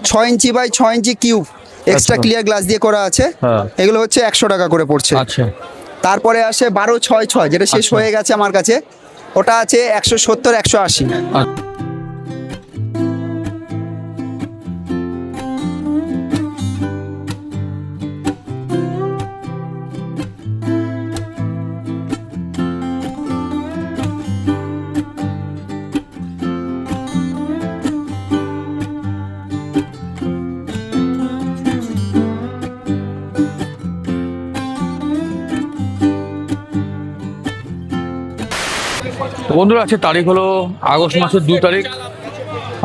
6 inch by 6 inch cube extra clear glass দিয়ে করা আছে। এগুলো হচ্ছে 100 টাকা করে পড়ছে। আচ্ছা, তারপরে আসে 1266 যেটা শেষ হয়ে গেছে আমার কাছে, ওটা আছে 170 180। তো বন্ধুরা, আছে তারিখ হলো আগস্ট মাসের 2 তারিখ,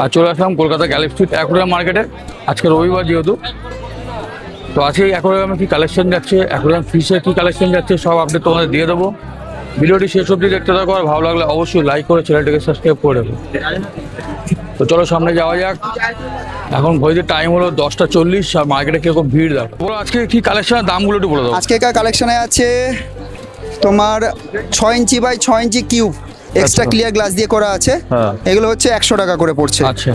আর চলে আসলাম কলকাতা গ্যালেক্সি স্ট্রিট অ্যাকোরিয়াম মার্কেটে। আজকে রবিবার যেহেতু, তো আজকে অ্যাকোরিয়ামে কী কালেকশন যাচ্ছে, অ্যাকোরিয়াম ফিশে কী কালেকশন যাচ্ছে, সব আপডেট তোমাদের দিয়ে দেবো। ভিডিওটি শেষ অবধি দেখতে থাকো, আর ভালো লাগলে অবশ্যই লাইক করে চ্যানেলটিকে সাবস্ক্রাইব করে দেবো। তো চলো সামনে যাওয়া যাক। এখন ঘড়িতে টাইম হলো 10টা 40, আর মার্কেটে কীরকম ভিড় দেখো। বলো আজকে কী কালেকশনের দামগুলো একটু বলে দেবো। আজকেকার কালেকশনে আছে তোমার 6 inch by 6 inch cube extra clear glass দিয়ে করা আছে। এগুলো হচ্ছে 100 টাকা করে পড়ছে। আচ্ছা,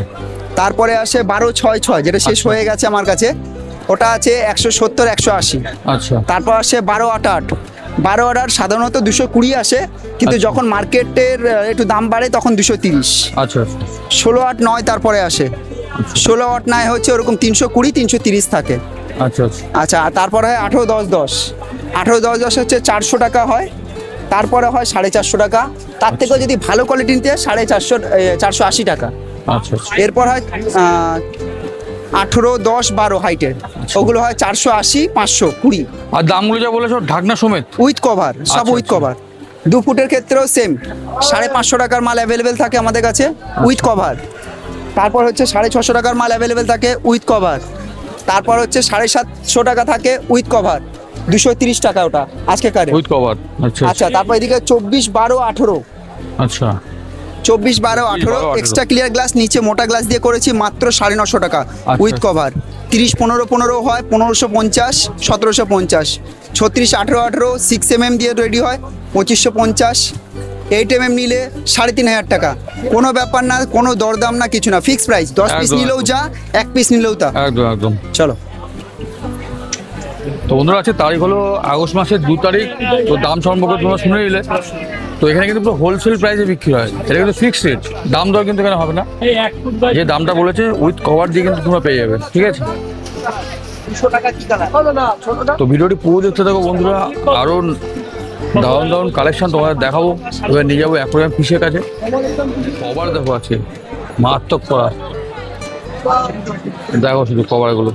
তারপরে আসে 1266 যেটা শেষ হয়ে গেছে আমার কাছে, ওটা আছে 170 180। আচ্ছা, তারপর আসে 1288। 1288 সাধারণত 220 আসে, কিন্তু যখন মার্কেটের একটু দাম বাড়ে তখন 230। আচ্ছা, 1689 তারপরে আসে। 1689 হচ্ছে ওরকম 320 330 থাকে। আচ্ছা, আচ্ছা, আর তারপরে হয় 1810। 1810 হচ্ছে 400 টাকা হয়। তারপরে হয় 450 টাকা। তার থেকেও যদি ভালো কোয়ালিটি নিতে হয় 450 480 টাকা। আচ্ছা, এরপর হয় 18 10 12 হাইটের, ওগুলো হয় 480 520। আর দামগুলো যা বলেছো ঢাকনা সমেত উইথ কভার, সব উইথ কভার। 2 ফুটের ক্ষেত্রেও সেম 550 টাকার মাল অ্যাভেলেবেল থাকে আমাদের কাছে উইথ কভার। তারপর হচ্ছে 650 টাকার মাল অ্যাভেলেবেল থাকে উইথ কভার। তারপর হচ্ছে 750 টাকা থাকে উইথ কভার। 230 টাকা ওটা আজকে কারে উইথ কভার। আচ্ছা, আচ্ছা, তারপর এদিকে 24 12 18। আচ্ছা, 24 12 18 এক্সট্রা ক্লিয়ার গ্লাস, নিচে মোটা গ্লাস দিয়ে করেছি মাত্র 950 টাকা উইথ কভার। 30 15 15 হয় 1550 1750। 36 18 18 6 দিয়ে রেডি হয় 2550। 8 নিলে 3500 টাকা। কোনো ব্যাপার না, কোনো দরদাম না, কিছু না, ফিক্স প্রাইস। 10 পিস নিলেও যা, 1 পিস নিলেও তা। একদম একদম। চলো। তো বন্ধুরা, আছে তারিখ হলো আগস্ট মাসের 2 তারিখ। তো দাম সম্পর্কে তোমরা শুনে নিলে। তো এখানে কিন্তু পুরো হোলসেল প্রাইসে বিক্রি হয়, এটা কিন্তু ফিক্সড রেট, দাম দর কিন্তু এখানে হবে না। যে দামটা বলেছে উইথ কভার দিয়ে কিন্তু তোমরা পেয়ে যাবে, ঠিক আছে। তো ভিডিওটি পুরো দেখতে থাকো বন্ধুরা, আরও দারুণ দারুণ কালেকশন তোমাদের দেখাবো। এবার নিয়ে যাবো অ্যাকোরিয়াম ফিশের কাছে। কভার দেখো আছে মারাত্মক কভার, দেখো শুধু কভারগুলো,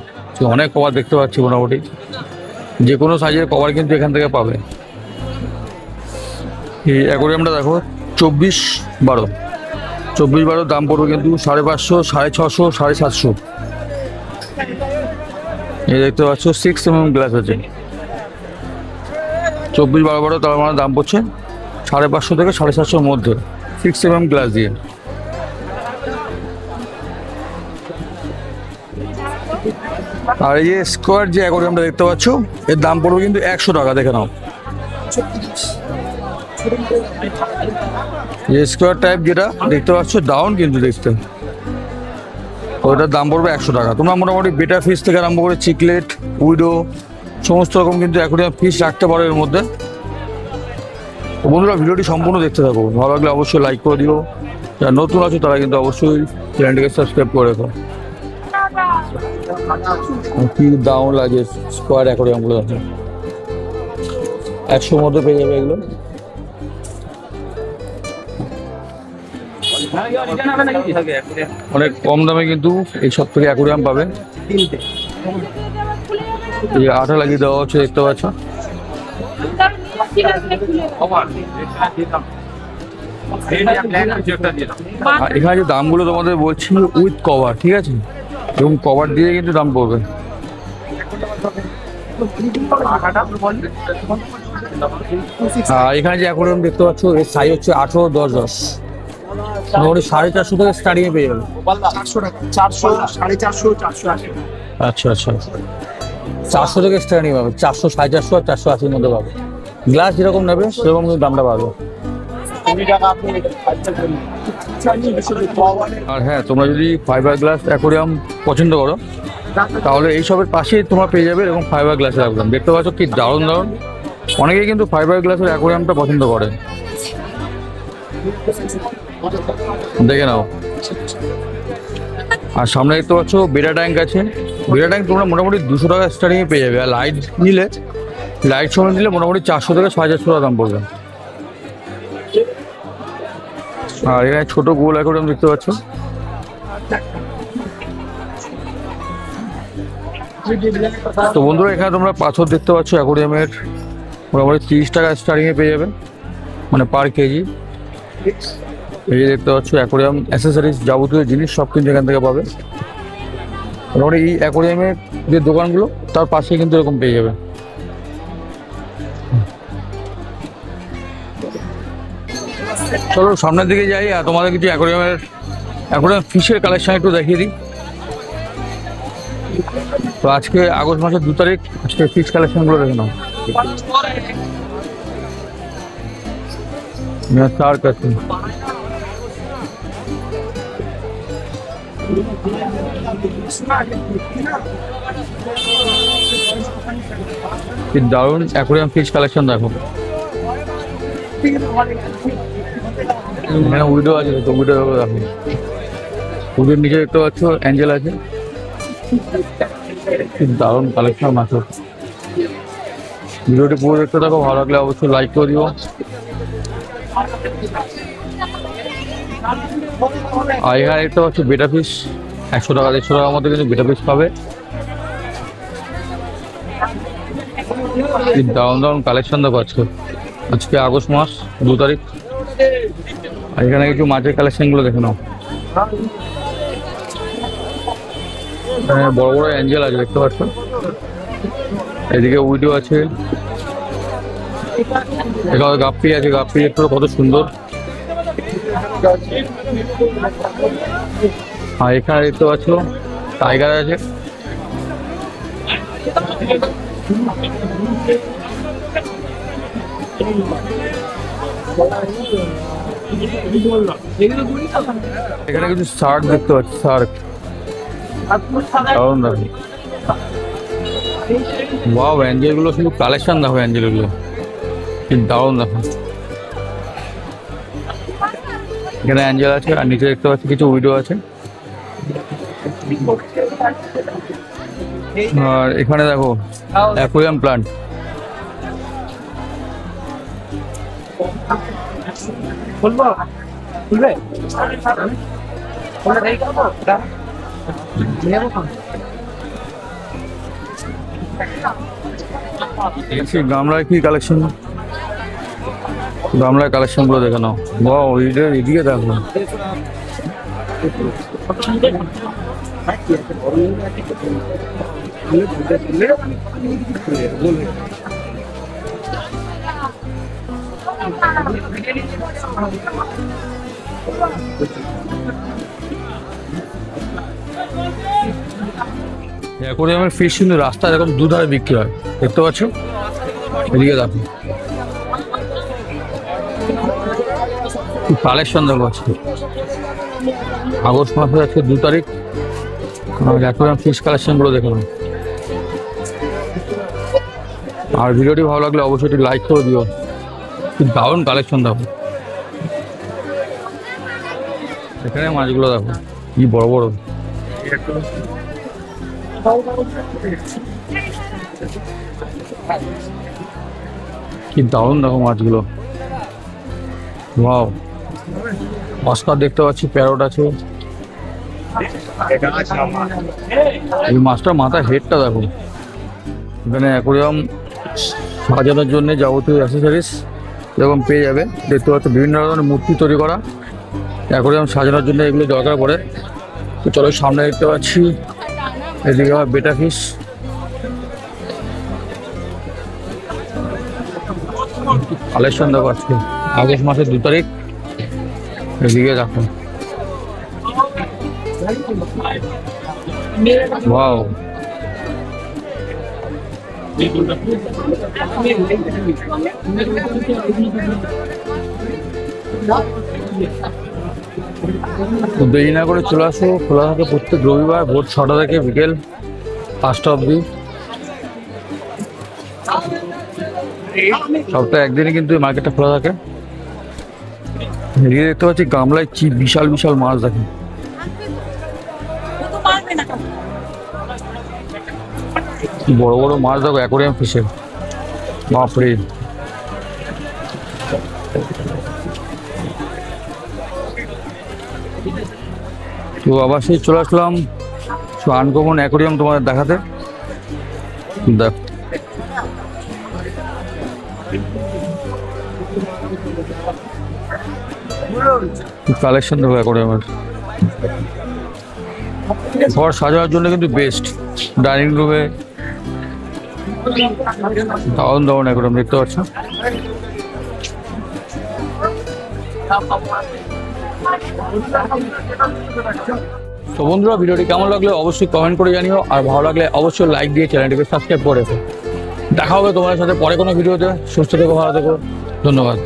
অনেক কভার দেখতে পাচ্ছি মোটামুটি। যে কোনো সাইজের কভার কিন্তু এখান থেকে পাবে। এই অ্যাকোরিয়ামটা দেখো 24 12। 24 12 দাম পড়বে কিন্তু 550 650 750। এই দেখতে পাচ্ছ 6 গ্লাস আছে। 24 12 12 তার মানে দাম পড়ছে 550 থেকে 750 মধ্যে, 6 গ্লাস দিয়ে। আর এই যে স্কোয়ার যে অ্যাকোরিয়ামটা দেখতে পাচ্ছ, এর দাম পড়বে কিন্তু 100 টাকা। দেখে নাও, যে স্কোয়ার টাইপ যেটা দেখতে পাচ্ছ ডাউন কিন্তু দেখতে, ওইটার দাম পড়বে 100 টাকা। তোমরা মোটামুটি বেটা ফিশ থেকে আরম্ভ করে চিকলেট, উইডো, সমস্ত রকম কিন্তু অ্যাকোরিয়াম ফিশ রাখতে পারো এর মধ্যে। তো বন্ধুরা, ভিডিওটি সম্পূর্ণ দেখতে থাকো, ভালো লাগলে অবশ্যই লাইক করে দিও। যারা নতুন আছো তারা কিন্তু অবশ্যই চ্যানেলটিকে সাবস্ক্রাইব করে রেখো। কি দাম লাগে স্কোয়ার অ্যাকোরিয়ামগুলো আছে, 100 মধ্যে পেয়ে যাবে এগুলো। অনেক কম দামে কিন্তু এই সব থেকে অ্যাকোরিয়াম পাবে। এই আঠা লাগিয়ে দেওয়া হচ্ছে দেখতে পাচ্ছ। এখানে যে দামগুলো তোমাদের বলছি উইথ কভার, ঠিক আছে, এবং কভার দিয়ে কিন্তু দাম পড়বে। আর এখানে যে অ্যাকোরিয়াম দেখতে পাচ্ছ, এর সাইজ হচ্ছে 18 10 10। মোটামুটি 450 থেকে স্টার্টিং পেয়ে যাবে। 400 টাকা, 400 450 480। আচ্ছা আচ্ছা, 400 থেকে স্টার্টিং পাবে, 400 450 আর 480 মধ্যে পাবে। গ্লাস যেরকম নেবে সেরকম কিন্তু দামটা পাবে। আর হ্যাঁ, তোমরা যদি ফাইবার গ্লাস অ্যাকোরিয়াম পছন্দ করো তাহলে এইসবের পাশেই তোমরা পেয়ে যাবে এরকম ফাইবার গ্লাসের অ্যাকোরিয়াম। দেখতে পাচ্ছ কি দারুণ দারুণ, অনেকেই কিন্তু ফাইবার গ্লাসের অ্যাকোরিয়ামটা পছন্দ করে। দেখে নাও। আর সামনে দেখতে পাচ্ছ বেটা ট্যাঙ্ক আছে। বেটা ট্যাঙ্ক তোমরা মোটামুটি 200 টাকা স্টার্টিংয়ে পেয়ে যাবে। আর লাইট নিলে, লাইট সময় নিলে মোটামুটি 400 থেকে 450 টাকা দাম পড়বে। আর এখানে ছোট গোল অ্যাকোরিয়াম দেখতে পাচ্ছ। তো বন্ধুরা, এখানে তোমরা পাথর দেখতে পাচ্ছ অ্যাকোরিয়ামের মোটামুটি 30 টাকা স্টার্টিংয়ে পেয়ে যাবে, মানে পার কেজি। এই যে দেখতে পাচ্ছ অ্যাকোরিয়াম অ্যাসেসরিজ, যাবতীয় জিনিস সব কিন্তু এখান থেকে পাবে। মোটামুটি এই অ্যাকোরিয়ামের যে দোকানগুলো তার পাশে কিন্তু এরকম পেয়ে যাবে। চলো সামনের দিকে যাই আর তোমাদের কিছু অ্যাকোরিয়াম ফিশের কালেকশন একটু দেখিয়ে দিই। তো আজকে আগস্ট মাসের 2 তারিখ, আজকে ফিশ কালেকশনগুলো দেখে নাও। শার্ক আছে, কি দারুণ অ্যাকোরিয়াম ফিশ কালেকশন দেখো। এখানে উইডো আছে, তো উইডো দেখো। উইডোর নিচে দেখতে পাচ্ছ অ্যাঞ্জেল আছে। কি দারুণ কালেকশন মাছের। ভিডিওটি পুরো দেখতে থাকো, ভালো লাগলে অবশ্যই লাইক করে দিও। আর এখানে দেখতে পাচ্ছ বেটা ফিশ 100 টাকা 150 টাকার মধ্যে কিন্তু বেটা ফিশ পাবে। দারুণ দারুণ কালেকশন দেখো আজকে আগস্ট মাস 2 তারিখ। আর এখানে কিছু মাছের কালেকশনগুলো দেখে নাও। এখানে বড় বড় অ্যাঞ্জেল আছে দেখতে পাচ্ছ। এদিকে উইডো আছে, এখানে গাপ্পি আছে। গাপ্পি একটু কত সুন্দর। আর এখানে দেখতে পাচ্ছ টাইগার আছে। এখানে কিছু শার্ক দেখতে পাচ্ছি, শার্ক। দারুণ দারুণ। ওয়াও, অ্যাঞ্জেলগুলো শুধু কালেকশন দেখো, অ্যাঞ্জেলগুলো কি দারুণ দেখো। এখানে অ্যাঞ্জেল আছে আর নিচে দেখতে পাচ্ছি কিছু উইডো আছে। আর এখানে দেখো অ্যাকোরিয়াম প্লান্ট। গামলায় কি কালেকশন, গামলার কালেকশনগুলো দেখে নাও। বাহ, এদিকে দেখো। অ্যাকোরিয়ামের ফিশ কিন্তু রাস্তায় এরকম দুধারে বিক্রি হয়, দেখতে পাচ্ছ। এদিকে দেখো কালেকশন দেখো আজকে আগস্ট মাসের আজকে 2 তারিখ। অ্যাকোরিয়াম ফিশ কালেকশনগুলো দেখে নাও। আর ভিডিওটি ভালো লাগলে অবশ্যই লাইক করে দিও। খুব দারুণ কালেকশন দেখো। এখানে মাছগুলো দেখো কি বড় বড়। কি দারুণ দেখো মাছগুলো। ওয়াও, অস্কার দেখতে পাচ্ছি, প্যারট আছে। এই মাছটার মাথার হেডটা দেখো। এখানে অ্যাকোরিয়াম সাজানোর জন্য যাবতীয় অ্যাক্সেসরিজ এরকম পেয়ে যাবে। দেখতে পাচ্ছ বিভিন্ন ধরনের মূর্তি তৈরি করা, অ্যাকোরিয়াম সাজানোর জন্য এগুলো দরকার পড়ে। তো চলো সামনে দেখতে পাচ্ছি এদিকে আমার বেটা ফিশ। কালেকশন দেখো আজকে আগস্ট মাসের 2 তারিখ। এদিকে দেখো, ওয়াও। তো দেরি না করে চলে আসো, খোলা থাকে প্রত্যেক রবিবার ভোর 6টা থেকে বিকেল 5টা অবধি। সপ্তাহে একদিনই কিন্তু এই মার্কেটটা খোলা থাকে। এদিকে দেখতে পাচ্ছি গামলায় কি বিশাল বিশাল মাছ, দেখেন বড় বড় মাছ, দেখো অ্যাকোরিয়াম ফিশে, বাপরে। তো আবার সেই চলে আসলাম আনকমন অ্যাকোরিয়াম তোমাদের দেখাতে। দেখ কালেকশন দেখো অ্যাকোরিয়ামের। ঘর সাজানোর জন্য কিন্তু বেস্ট, ডাইনিং রুমে দারুণ দারুণ অ্যাকোরিয়াম দেখতে পাচ্ছ। তো বন্ধুরা, ভিডিওটি কেমন লাগলো অবশ্যই কমেন্ট করে জানিও, আর ভালো লাগলে অবশ্যই লাইক দিয়ে চ্যানেলটিকে সাবস্ক্রাইব করে রেখো। দেখা হবে তোমাদের সাথে পরে কোনো ভিডিওতে। সুস্থ থেকো, ভালো থেকো, ধন্যবাদ।